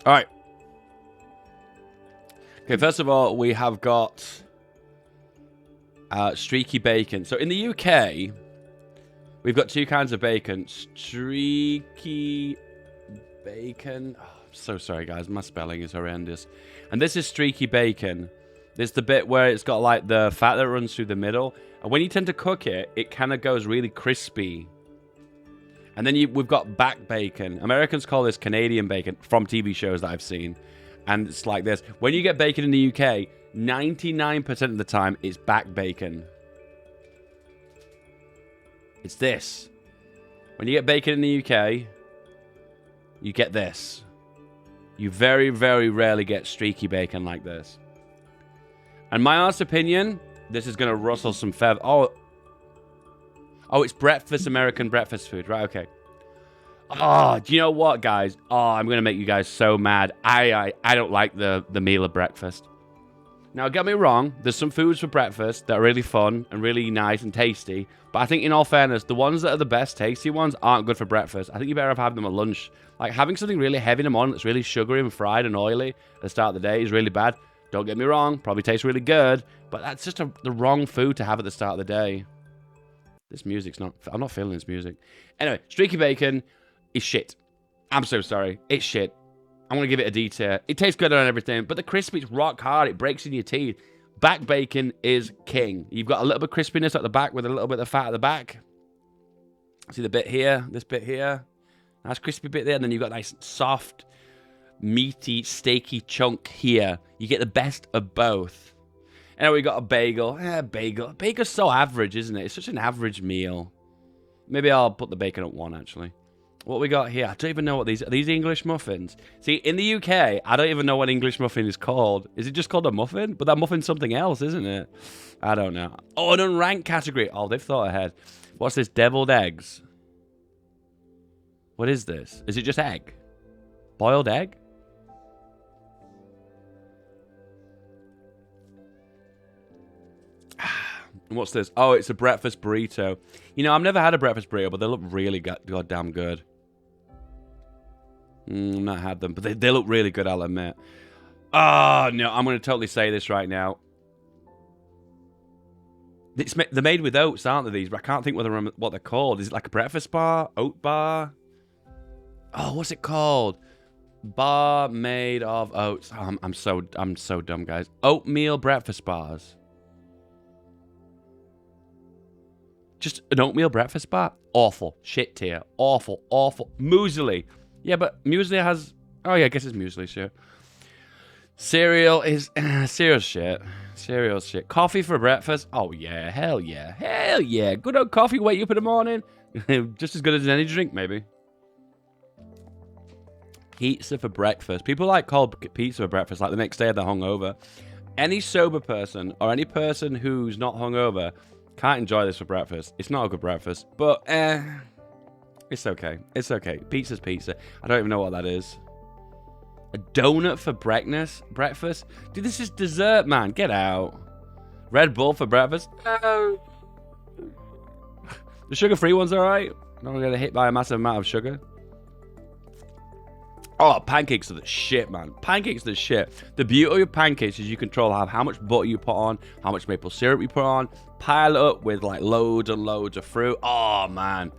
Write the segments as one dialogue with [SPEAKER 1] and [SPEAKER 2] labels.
[SPEAKER 1] All right. Okay, first of all, we have got streaky bacon. So in the UK, we've got two kinds of bacon. Streaky bacon. Oh, I'm so sorry, guys. My spelling is horrendous. And this is streaky bacon. This is the bit where it's got like the fat that runs through the middle. And when you tend to cook it, it kind of goes really crispy. And then we've got back bacon. Americans call this Canadian bacon from TV shows that I've seen. And it's like this. When you get bacon in the UK, 99% of the time, it's back bacon. It's this. When you get bacon in the UK, you get this. You very, very rarely get streaky bacon like this. And my honest opinion, this is going to rustle some feathers. Oh, it's breakfast, American breakfast food. Right, okay. Oh, do you know what, guys? Oh, I'm going to make you guys so mad. I don't like the meal of breakfast. Now, get me wrong. There's some foods for breakfast that are really fun and really nice and tasty. But I think, in all fairness, the ones that are the best tasty ones aren't good for breakfast. I think you better have them at lunch. Like, having something really heavy in the morning that's really sugary and fried and oily at the start of the day is really bad. Don't get me wrong. Probably tastes really good. But that's just the wrong food to have at the start of the day. This music's not... I'm not feeling this music. Anyway, streaky bacon is shit. I'm so sorry. It's shit. I'm going to give it a D tier. It tastes good on everything, but the crispy's rock hard. It breaks in your teeth. Back bacon is king. You've got a little bit of crispiness at the back with a little bit of fat at the back. See the bit here? This bit here? Nice crispy bit there. And then you've got a nice soft, meaty, steaky chunk here. You get the best of both. Anyway, we got a bagel. Bagel. Bagel's so average, isn't it? It's such an average meal. Maybe I'll put the bacon at 1, actually. What we got here? I don't even know what these are. These English muffins. See, in the UK, I don't even know what English muffin is called. Is it just called a muffin? But that muffin's something else, isn't it? I don't know. Oh, an unranked category. Oh, they've thought ahead. What's this? Deviled eggs. What is this? Is it just egg? Boiled egg? What's this? Oh, it's a breakfast burrito. You know, I've never had a breakfast burrito, but they look really goddamn good. I've not had them, but they look really good, I'll admit. Oh, no, I'm going to totally say this right now. They're made with oats, aren't they, these? But I can't think what they're called. Is it like a breakfast bar? Oat bar? Oh, what's it called? Bar made of oats. Oh, I'm so dumb, guys. Oatmeal breakfast bars. Just an oatmeal breakfast bar? Awful. Shit tier. Awful. Awful. Muesli. Yeah, but muesli has... Oh, yeah, I guess it's muesli, sure. Cereal is... cereal's shit. Cereal's shit. Coffee for breakfast? Oh, yeah. Hell yeah. Hell yeah. Good old coffee. Wake you up in the morning. Just as good as any drink, maybe. Pizza for breakfast. People like cold pizza for breakfast, like the next day they're hungover. Any sober person or any person who's not hungover can't enjoy this for breakfast. It's not a good breakfast, but it's okay. It's okay. Pizza's pizza. I don't even know what that is. A donut for breakfast? Dude, this is dessert, man. Get out. Red Bull for breakfast? The sugar-free one's alright. Not gonna get hit by a massive amount of sugar. Oh, pancakes are the shit, man. Pancakes are the shit. The beauty of pancakes is you control how much butter you put on, how much maple syrup you put on, pile it up with like loads and loads of fruit. Oh, man.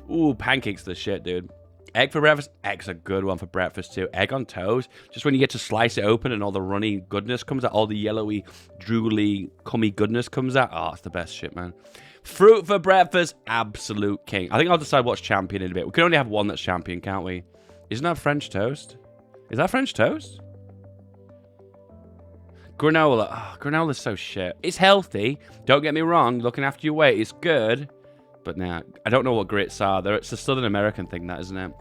[SPEAKER 1] Ooh, pancakes are the shit, dude. Egg for breakfast? Egg's a good one for breakfast, too. Egg on toast. Just when you get to slice it open and all the runny goodness comes out, all the yellowy, drooly, cummy goodness comes out. Oh, it's the best shit, man. Fruit for breakfast? Absolute king. I think I'll decide what's champion in a bit. We can only have one that's champion, can't we? Isn't that French toast? Is that French toast? Granola. Oh, granola's so shit. It's healthy. Don't get me wrong. Looking after your weight is good. But nah, I don't know what grits are. It's a Southern American thing, that, isn't it?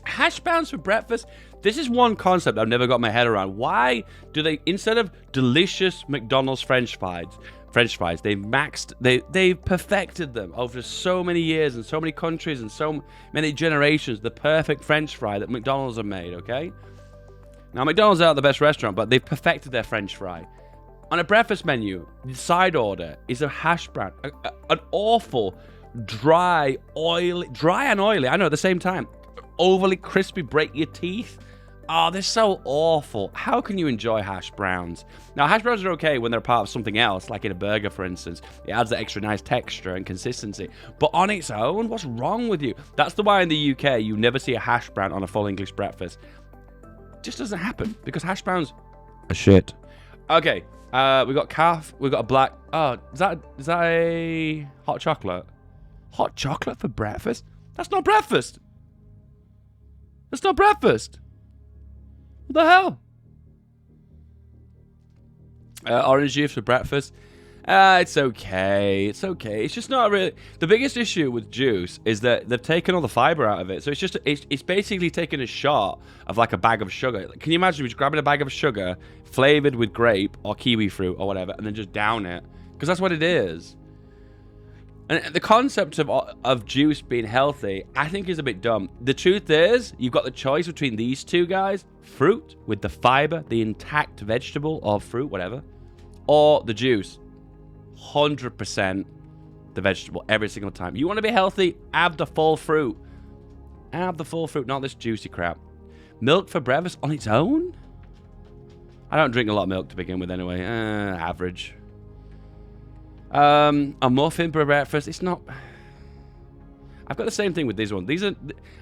[SPEAKER 1] Hash browns for breakfast? This is one concept I've never got my head around. Why do they, instead of delicious McDonald's French fries, they've perfected them over so many years and so many countries and so many generations, the perfect French fry that McDonald's have made, okay? Now, McDonald's aren't the best restaurant, but they've perfected their French fry. On a breakfast menu, the side order is a hash brown, an awful, dry and oily, I know, at the same time, overly crispy, break your teeth. Oh, they're so awful. How can you enjoy hash browns? Now, hash browns are okay when they're part of something else, like in a burger, for instance. It adds that extra nice texture and consistency. But on its own, what's wrong with you? That's the why in the UK, you never see a hash brown on a full English breakfast. It just doesn't happen, because hash browns are shit. Okay, we got calf, we got a black... Oh, is that a hot chocolate? Hot chocolate for breakfast? That's not breakfast. That's not breakfast. What the hell? Orange juice for breakfast. It's okay. It's okay. It's just not really... The biggest issue with juice is that they've taken all the fiber out of it. So it's basically taking a shot of like a bag of sugar. Can you imagine just grabbing a bag of sugar flavored with grape or kiwi fruit or whatever and then just down it? Because that's what it is. And the concept of juice being healthy, I think, is a bit dumb. The truth is, you've got the choice between these two guys. Fruit with the fiber, the intact vegetable or fruit, whatever. Or the juice. 100% the vegetable every single time. You want to be healthy, have the full fruit. Have the full fruit, not this juicy crap. Milk for breakfast on its own? I don't drink a lot of milk to begin with anyway. Average. A muffin for breakfast. It's not... I've got the same thing with these ones. These are...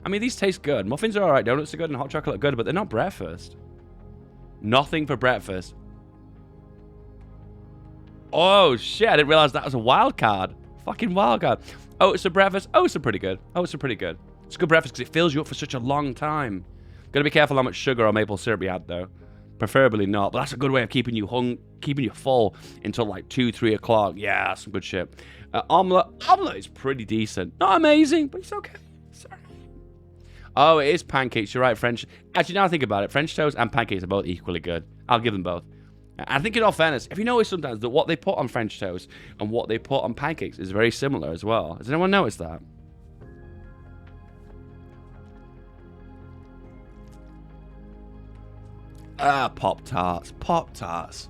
[SPEAKER 1] I mean, these taste good. Muffins are alright. Donuts are good and hot chocolate are good, but they're not breakfast. Nothing for breakfast. Oh, shit. I didn't realize that was a wild card. Fucking wild card. Oats for breakfast. Oats are pretty good. Oats are pretty good. It's a good breakfast because it fills you up for such a long time. Gotta be careful how much sugar or maple syrup you add, though. Preferably not, but that's a good way of keeping you full until like 2, 3 o'clock. Yeah, some good shit. Omelette is pretty decent. Not amazing, but it's okay. Sorry. Oh, it is pancakes. You're right, French. Actually, now I think about it, French toast and pancakes are both equally good. I'll give them both. I think in all fairness, if you notice sometimes that what they put on French toast and what they put on pancakes is very similar as well. Has anyone noticed that? Pop-Tarts. Pop-Tarts.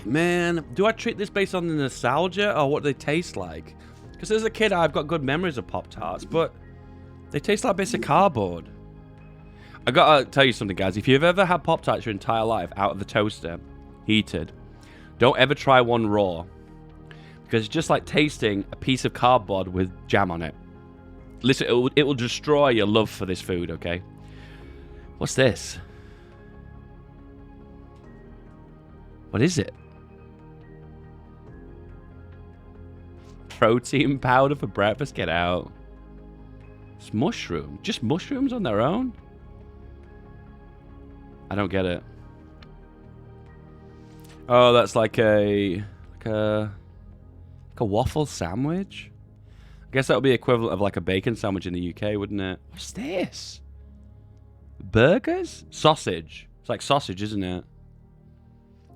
[SPEAKER 1] Man. Do I treat this based on the nostalgia or what they taste like? Because as a kid, I've got good memories of Pop-Tarts, but they taste like bits of cardboard. I gotta tell you something, guys. If you've ever had Pop-Tarts your entire life out of the toaster, heated, don't ever try one raw. Because it's just like tasting a piece of cardboard with jam on it. Listen, it will destroy your love for this food, okay? What's this? What is it? Protein powder for breakfast? Get out. It's mushroom. Just mushrooms on their own? I don't get it. Oh, that's like a waffle sandwich? I guess that would be equivalent of like a bacon sandwich in the UK, wouldn't it? What's this? Burgers? Sausage. It's like sausage, isn't it?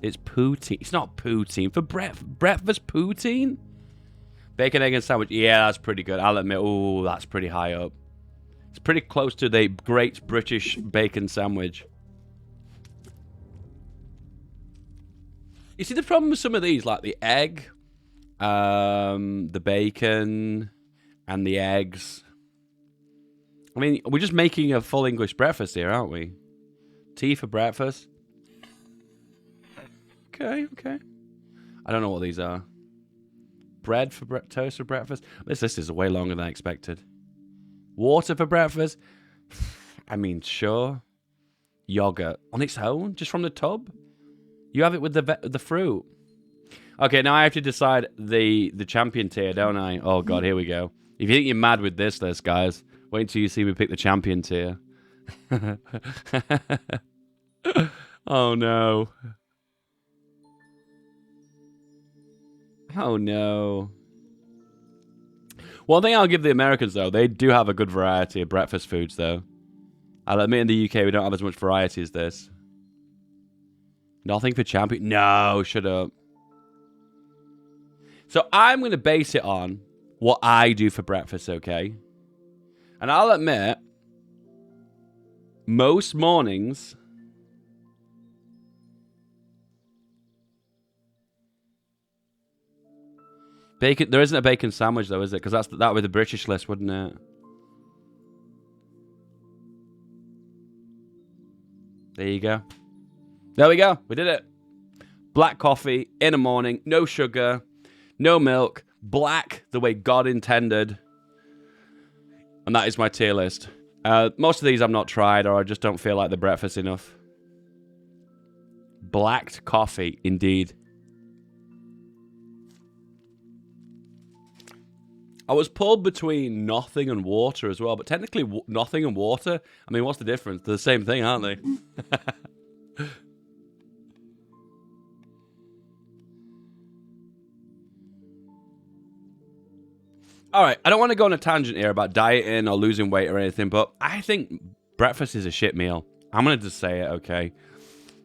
[SPEAKER 1] It's poutine. It's not poutine. For breakfast poutine? Bacon, egg, and sandwich. Yeah, that's pretty good. I'll admit. Oh, that's pretty high up. It's pretty close to the Great British Bacon Sandwich. You see the problem with some of these, like the egg, the bacon, and the eggs. I mean, we're just making a full English breakfast here, aren't we? Tea for breakfast. Okay, okay. I don't know what these are. Bread for toast for breakfast. This list is way longer than I expected. Water for breakfast. I mean, sure. Yogurt on its own, just from the tub. You have it with the fruit. Okay, now I have to decide the champion tier, don't I? Oh god, here we go. If you think you're mad with this list, guys, wait until you see me pick the champion tier. Oh no. Oh no. One thing I'll give the Americans, though, they do have a good variety of breakfast foods, though. I'll admit in the UK we don't have as much variety as this. Nothing for champion? No, shut up. So I'm going to base it on what I do for breakfast, okay? And I'll admit, most mornings... Bacon. There isn't a bacon sandwich, though, is it? Because that would be the British list, wouldn't it? There you go. There we go. We did it. Black coffee in the morning. No sugar. No milk. Black the way God intended. And that is my tier list. Most of these I've not tried, or I just don't feel like they're breakfast enough. Blacked coffee, indeed. I was pulled between nothing and water as well, but technically nothing and water, I mean, what's the difference? They're the same thing, aren't they? All right, I don't want to go on a tangent here about dieting or losing weight or anything, but I think breakfast is a shit meal. I'm going to just say it, okay?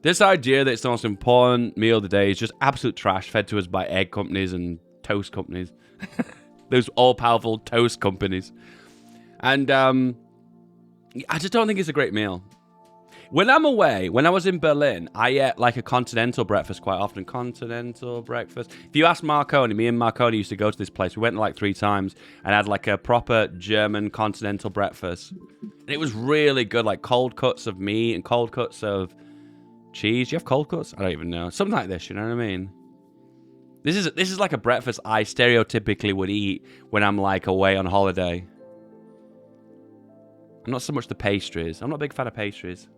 [SPEAKER 1] This idea that it's the most important meal of the day is just absolute trash fed to us by egg companies and toast companies. Those all-powerful toast companies. And I just don't think it's a great meal. When I'm away, when I was in Berlin, I ate like a continental breakfast quite often. Continental breakfast. If you ask Marconi, me and Marconi used to go to this place. We went like 3 times and had like a proper German continental breakfast. And it was really good, like cold cuts of meat and cold cuts of cheese. Do you have cold cuts? I don't even know. Something like this, you know what I mean? This is like a breakfast I stereotypically would eat when I'm like away on holiday. I'm not so much the pastries. I'm not a big fan of pastries.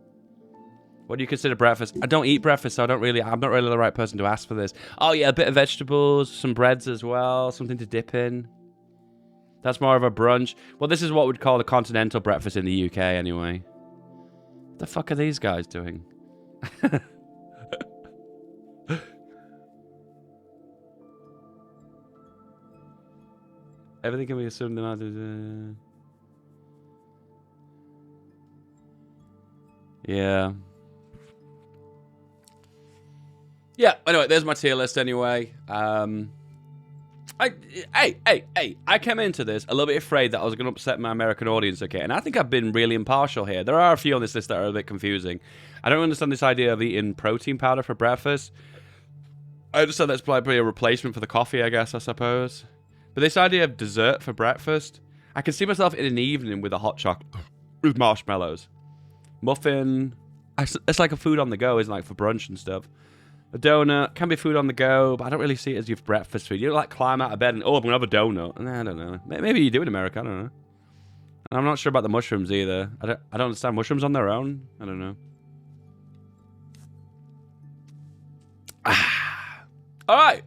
[SPEAKER 1] What do you consider breakfast? I don't eat breakfast, so I'm not really the right person to ask for this. Oh yeah, a bit of vegetables, some breads as well, something to dip in. That's more of a brunch. Well, this is what we'd call a continental breakfast in the UK anyway. What the fuck are these guys doing? Everything can be assumed in yeah. Yeah, anyway, there's my tier list anyway. I came into this a little bit afraid that I was going to upset my American audience, okay? And I think I've been really impartial here. There are a few on this list that are a bit confusing. I don't understand this idea of eating protein powder for breakfast. I understand that's probably a replacement for the coffee, I guess, I suppose. But this idea of dessert for breakfast, I can see myself in an evening with a hot chocolate with marshmallows. Muffin. It's like a food on the go, isn't it? Like for brunch and stuff. A donut can be food on the go, but I don't really see it as your breakfast food. You don't like climb out of bed and, oh, I'm going to have a donut. Nah, I don't know. Maybe you do in America. I don't know. And I'm not sure about the mushrooms either. I don't understand mushrooms on their own. I don't know. All right.